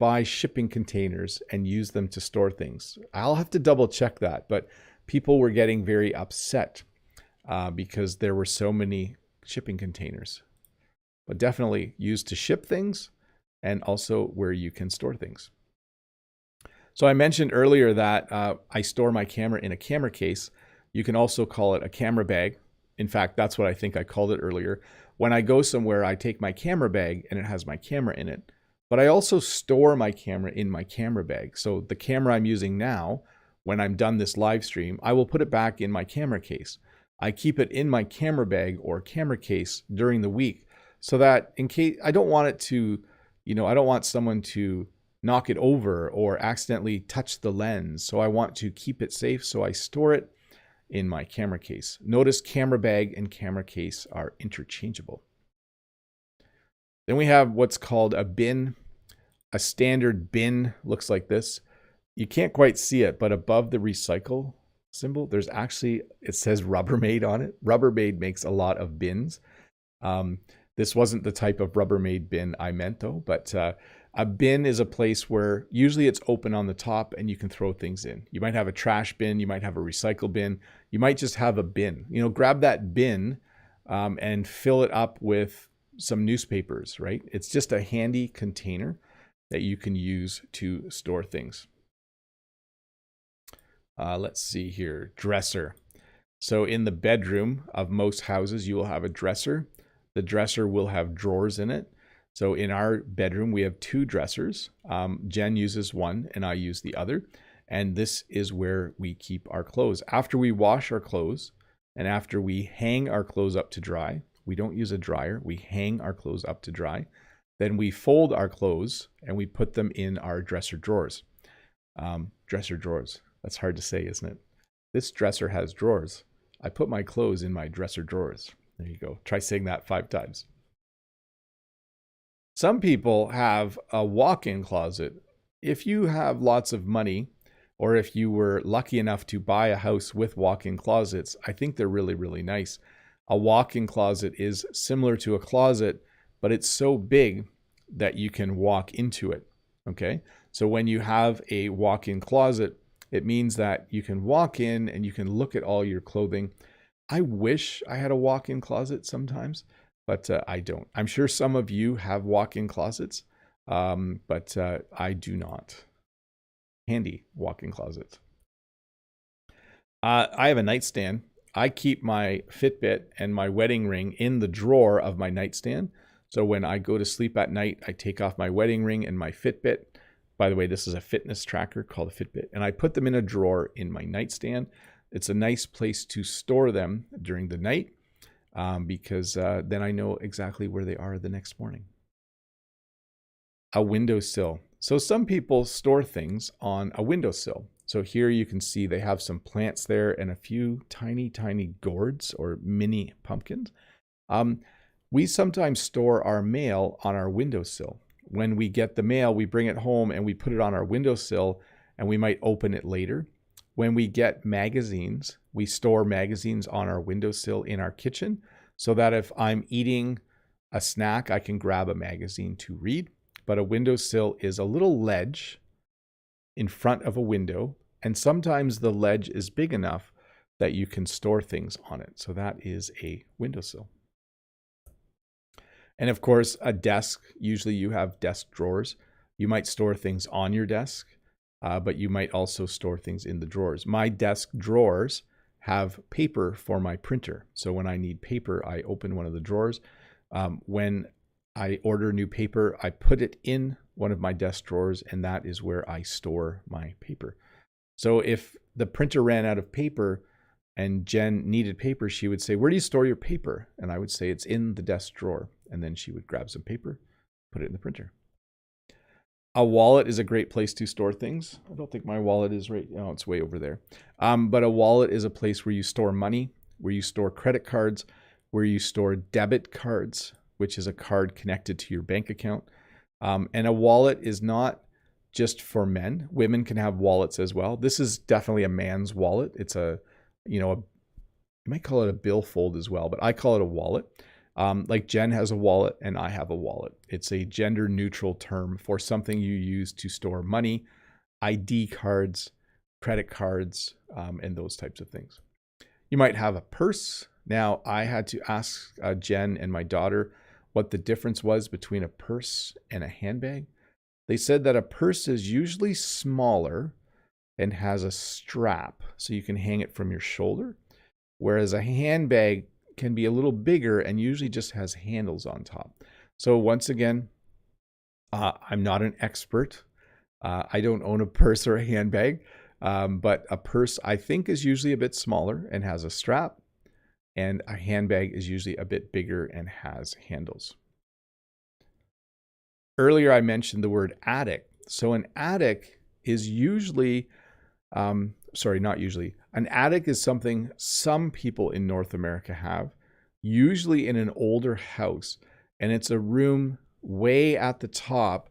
buy shipping containers and use them to store things. I'll have to double check that, but people were getting very upset because there were so many shipping containers. But definitely used to ship things and also where you can store things. So I mentioned earlier that I store my camera in a camera case. You can also call it a camera bag. In fact, that's what I think I called it earlier. When I go somewhere, I take my camera bag and it has my camera in it. But I also store my camera in my camera bag. So the camera I'm using now, when I'm done this live stream, I will put it back in my camera case. I keep it in my camera bag or camera case during the week so that in case I don't want it to, I don't want someone to knock it over or accidentally touch the lens. So I want to keep it safe, so I store it in my camera case. Notice camera bag and camera case are interchangeable. Then we have what's called a bin. A standard bin looks like this. You can't quite see it, but above the recycle symbol, there's actually, it says Rubbermaid on it. Rubbermaid makes a lot of bins. This wasn't the type of Rubbermaid bin I meant though, but a bin is a place where usually it's open on the top and you can throw things in. You might have a trash bin, you might have a recycle bin, you might just have a bin. You know, grab that bin and fill it up with some newspapers, right? It's just a handy container that you can use to store things. Let's see here, dresser. So in the bedroom of most houses, you will have a dresser. The dresser will have drawers in it. So in our bedroom, we have two dressers. Jen uses one and I use the other. And this is where we keep our clothes. After we wash our clothes and after we hang our clothes up to dry, we don't use a dryer, we hang our clothes up to dry. Then we fold our clothes and we put them in our dresser drawers. Dresser drawers. That's hard to say, isn't it? This dresser has drawers. I put my clothes in my dresser drawers. There you go. Try saying that 5 times. Some people have a walk-in closet. If you have lots of money, or if you were lucky enough to buy a house with walk-in closets, I think they're really, really nice. A walk-in closet is similar to a closet, but it's so big that you can walk into it. Okay, so when you have a walk-in closet, it means that you can walk in and you can look at all your clothing. I wish I had a walk-in closet sometimes, but I don't. I'm sure some of you have walk-in closets, but I do not. Handy walk-in closets. I have a nightstand. I keep my Fitbit and my wedding ring in the drawer of my nightstand. So when I go to sleep at night, I take off my wedding ring and my Fitbit. By the way, this is a fitness tracker called a Fitbit. And I put them in a drawer in my nightstand. It's a nice place to store them during the night because then I know exactly where they are the next morning. A windowsill. So some people store things on a windowsill. So here you can see they have some plants there and a few tiny, tiny gourds or mini pumpkins. We sometimes store our mail on our windowsill. When we get the mail, we bring it home and we put it on our windowsill and we might open it later. When we get magazines, we store magazines on our windowsill in our kitchen so that if I'm eating a snack, I can grab a magazine to read. But a windowsill is a little ledge in front of a window, and sometimes the ledge is big enough that you can store things on it. So that is a windowsill. And of course, a desk, usually you have desk drawers. You might store things on your desk, but you might also store things in the drawers. My desk drawers have paper for my printer. So when I need paper, I open one of the drawers. When I order new paper, I put it in one of my desk drawers, and that is where I store my paper. So if the printer ran out of paper and Jen needed paper, she would say, "Where do you store your paper?" And I would say, "It's in the desk drawer." And then she would grab some paper, put it in the printer. A wallet is a great place to store things. I don't think my wallet is right. Oh, it's way over there. But a wallet is a place where you store money, where you store credit cards, where you store debit cards, which is a card connected to your bank account. And a wallet is not just for men. Women can have wallets as well. This is definitely a man's wallet. It's you might call it a billfold as well, but I call it a wallet. Like Jen has a wallet and I have a wallet. It's a gender neutral term for something you use to store money, ID cards, credit cards, and those types of things. You might have a purse. Now, I had to ask Jen and my daughter what the difference was between a purse and a handbag. They said that a purse is usually smaller and has a strap, so you can hang it from your shoulder, whereas a handbag can be a little bigger and usually just has handles on top. So once again, I'm not an expert. I don't own a purse or a handbag, but a purse I think is usually a bit smaller and has a strap, and a handbag is usually a bit bigger and has handles. Earlier I mentioned the word attic. So an attic is usually, not usually, an attic is something some people in North America have, usually in an older house. And it's a room way at the top.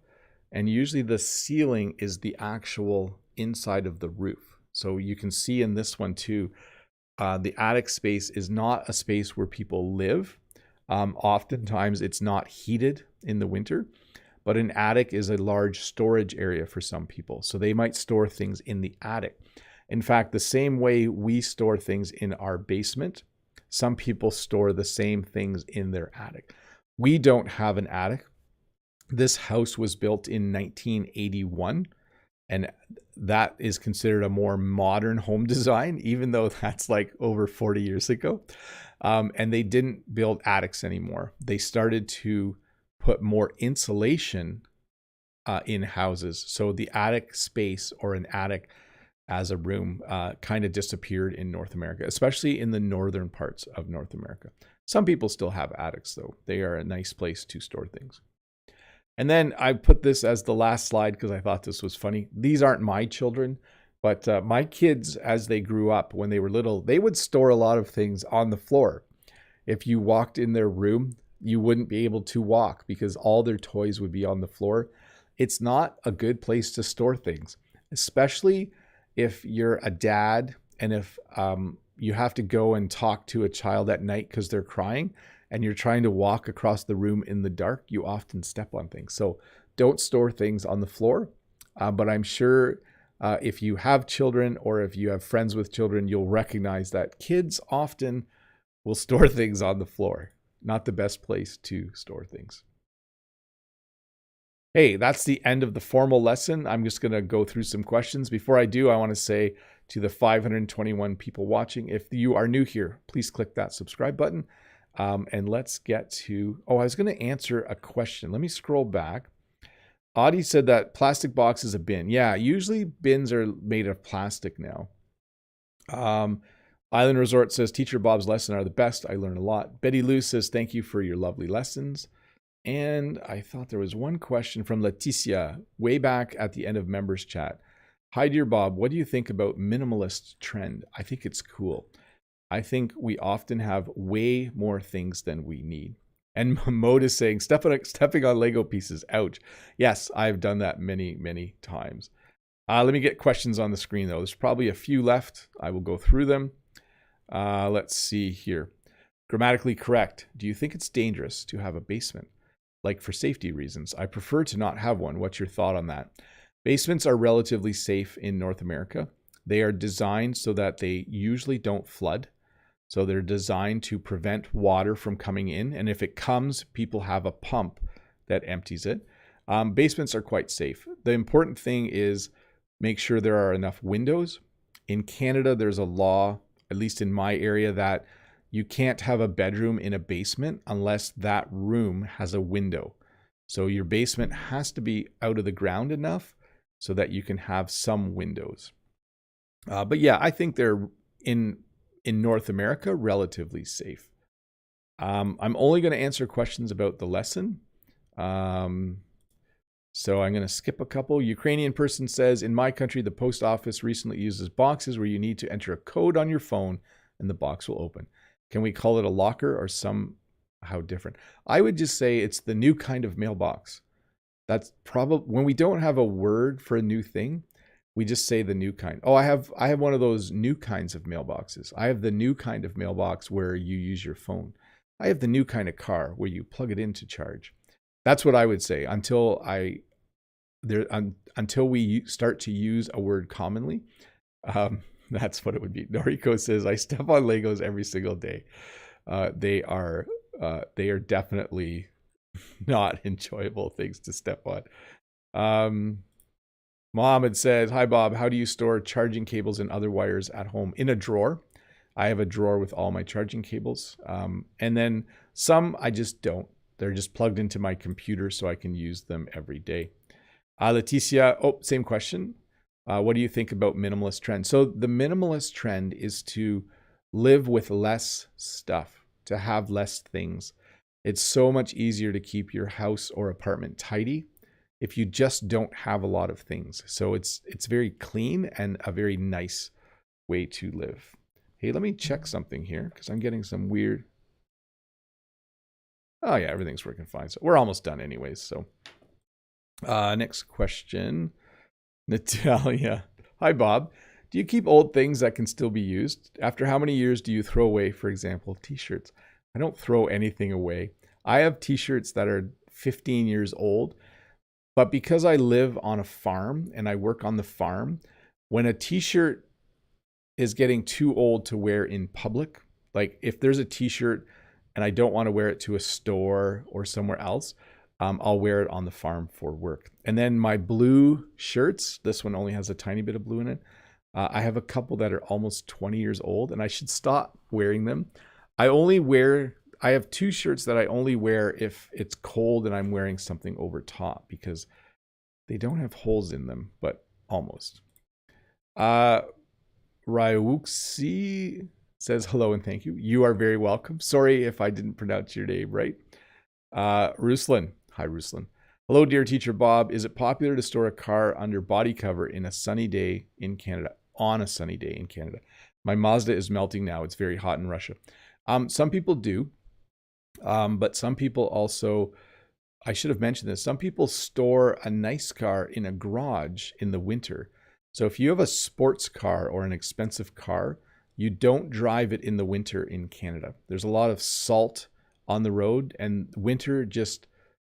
And usually the ceiling is the actual inside of the roof. So you can see in this one too, the attic space is not a space where people live. Oftentimes it's not heated in the winter, but an attic is a large storage area for some people. So they might store things in the attic. In fact, the same way we store things in our basement, some people store the same things in their attic. We don't have an attic. This house was built in 1981, and that is considered a more modern home design, even though that's like over 40 years ago. And they didn't build attics anymore. They started to put more insulation in houses. So the attic space, or an attic as a room, kind of disappeared in North America, especially in the northern parts of North America. Some people still have attics though. They are a nice place to store things. And then I put this as the last slide because I thought this was funny. These aren't my children, but my kids, as they grew up, when they were little, they would store a lot of things on the floor. If you walked in their room, you wouldn't be able to walk because all their toys would be on the floor. It's not a good place to store things, especially if you're a dad and if you have to go and talk to a child at night because they're crying and you're trying to walk across the room in the dark, you often step on things. So don't store things on the floor. But I'm sure if you have children or if you have friends with children, you'll recognize that kids often will store things on the floor. Not the best place to store things. Hey, that's the end of the formal lesson. I'm just going to go through some questions. Before I do, I want to say to the 521 people watching, if you are new here, please click that subscribe button. And let's get to, I was going to answer a question. Let me scroll back. Audie said that plastic box is a bin. Yeah, usually bins are made of plastic now. Island Resort says, Teacher Bob's lessons are the best. I learned a lot. Betty Lou says, thank you for your lovely lessons. And I thought there was one question from Letícia way back at the end of members chat. Hi, dear Bob. What do you think about minimalist trend? I think it's cool. I think we often have way more things than we need. And Mohd is saying, stepping on Lego pieces. Ouch. Yes, I've done that many, many times. Let me get questions on the screen, though. There's probably a few left. I will go through them. Let's see here. Grammatically correct. Do you think it's dangerous to have a basement? Like for safety reasons. I prefer to not have one. What's your thought on that? Basements are relatively safe in North America. They are designed so that they usually don't flood. So they're designed to prevent water from coming in. And if it comes, people have a pump that empties it. Basements are quite safe. The important thing is make sure there are enough windows. In Canada, there's a law, at least in my area, that you can't have a bedroom in a basement unless that room has a window. So your basement has to be out of the ground enough so that you can have some windows. But yeah, I think they're in North America relatively safe. I'm only going to answer questions about the lesson. So I'm going to skip a couple. Ukrainian person says, in my country, the post office recently uses boxes where you need to enter a code on your phone and the box will open. Can we call it a locker or somehow different? I would just say it's the new kind of mailbox. That's probably when we don't have a word for a new thing, we just say the new kind. Oh, I have one of those new kinds of mailboxes. I have the new kind of mailbox where you use your phone. I have the new kind of car where you plug it in to charge. That's what I would say until we start to use a word commonly. That's what it would be. Noriko says, I step on Legos every single day. They are definitely not enjoyable things to step on. Mohammed says, hi, Bob. How do you store charging cables and other wires at home? In a drawer. I have a drawer with all my charging cables. And then some I just don't. They're just plugged into my computer so I can use them every day. Letícia, same question. What do you think about minimalist trend? So the minimalist trend is to live with less stuff, to have less things. It's so much easier to keep your house or apartment tidy if you just don't have a lot of things. So it's very clean and a very nice way to live. Hey, let me check something here because I'm getting some weird. Oh yeah, everything's working fine. So we're almost done anyways. So next question. Natalia. Hi, Bob. Do you keep old things that can still be used? After how many years do you throw away, for example, t-shirts? I don't throw anything away. I have t-shirts that are 15 years old, but because I live on a farm and I work on the farm, when a t-shirt is getting too old to wear in public, like if there's a t-shirt and I don't want to wear it to a store or somewhere else, I'll wear it on the farm for work. And then my blue shirts, this one only has a tiny bit of blue in it. I have a couple that are almost 20 years old and I should stop wearing them. I have 2 shirts that I only wear if it's cold and I'm wearing something over top because they don't have holes in them, but almost. Ryuxi says hello and thank you. You are very welcome. Sorry if I didn't pronounce your name right. Ruslan. Hi, Ruslan. Hello, dear teacher Bob. Is it popular to store a car under body cover in a sunny day in Canada? On a sunny day in Canada. My Mazda is melting now. It's very hot in Russia. Some people do, but some people also, I should have mentioned this, some people store a nice car in a garage in the winter. So if you have a sports car or an expensive car, you don't drive it in the winter in Canada. There's a lot of salt on the road and winter just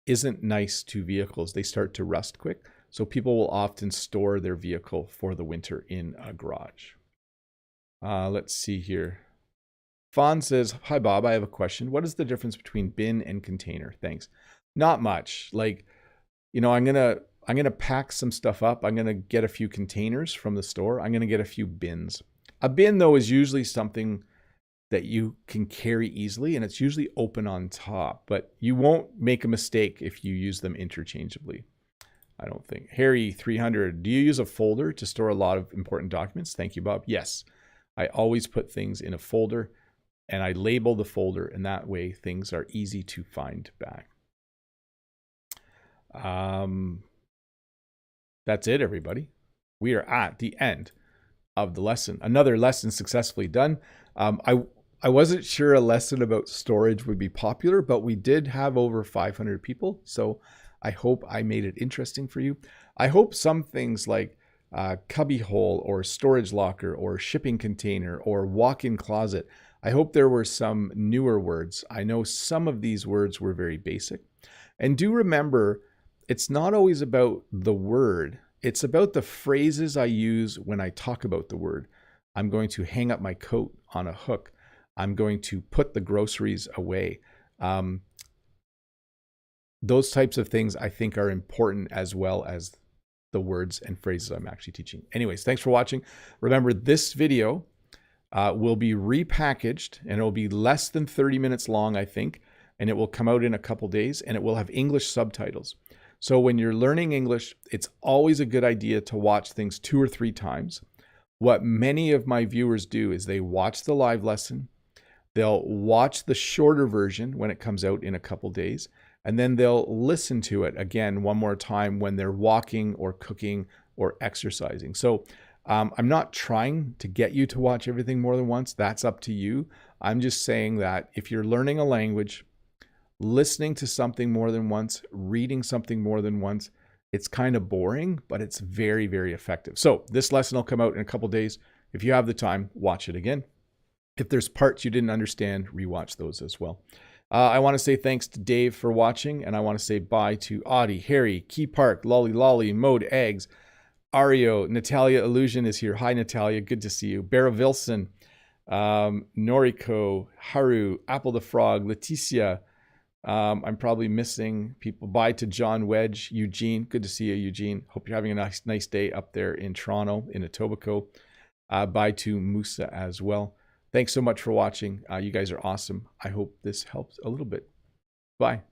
isn't nice to vehicles. They start to rust quick. So people will often store their vehicle for the winter in a garage. Let's see here. Fawn says, hi, Bob, I have a question. What is the difference between bin and container? Thanks. Not much. Like, you know, I'm gonna pack some stuff up. I'm gonna get a few containers from the store. I'm gonna get a few bins. A bin, though, is usually something that you can carry easily, and it's usually open on top, but you won't make a mistake if you use them interchangeably. I don't think. Hary300, do you use a folder to store a lot of important documents? Thank you, Bob. Yes, I always put things in a folder and I label the folder, and that way things are easy to find back. That's it, everybody. We are at the end of the lesson. Another lesson successfully done. I wasn't sure a lesson about storage would be popular, but we did have over 500 people. So I hope I made it interesting for you. I hope some things like cubby hole or storage locker or shipping container or walk-in closet, I hope there were some newer words. I know some of these words were very basic. And do remember, it's not always about the word. It's about the phrases I use when I talk about the word. I'm going to hang up my coat on a hook. I'm going to put the groceries away. Those types of things I think are important as well as the words and phrases I'm actually teaching. Anyways, thanks for watching. Remember, this video will be repackaged and it will be less than 30 minutes long, I think, and it will come out in a couple days and it will have English subtitles. So when you're learning English, it's always a good idea to watch things 2 or 3 times. What many of my viewers do is they watch the live lesson, they'll watch the shorter version when it comes out in a couple days, and then they'll listen to it again one more time when they're walking or cooking or exercising. So I'm not trying to get you to watch everything more than once. That's up to you. I'm just saying that if you're learning a language, listening to something more than once, reading something more than once, it's kind of boring, but it's very, very effective. So this lesson will come out in a couple days. If you have the time, watch it again. If there's parts you didn't understand, rewatch those as well. I want to say thanks to Dave for watching, and I want to say bye to Audie, Harry, Key Park, Lolly Lolly, Mohd Eggs, Ario, Natalia Illusion is here. Hi, Natalia. Good to see you. Bara Vilson, Noriko, Haru, Apple the Frog, Letícia. I'm probably missing people. Bye to John Wedge, Eugene. Good to see you, Eugene. Hope you're having a nice day up there in Toronto, in Etobicoke. Bye to Musa as well. Thanks so much for watching. You guys are awesome. I hope this helps a little bit. Bye.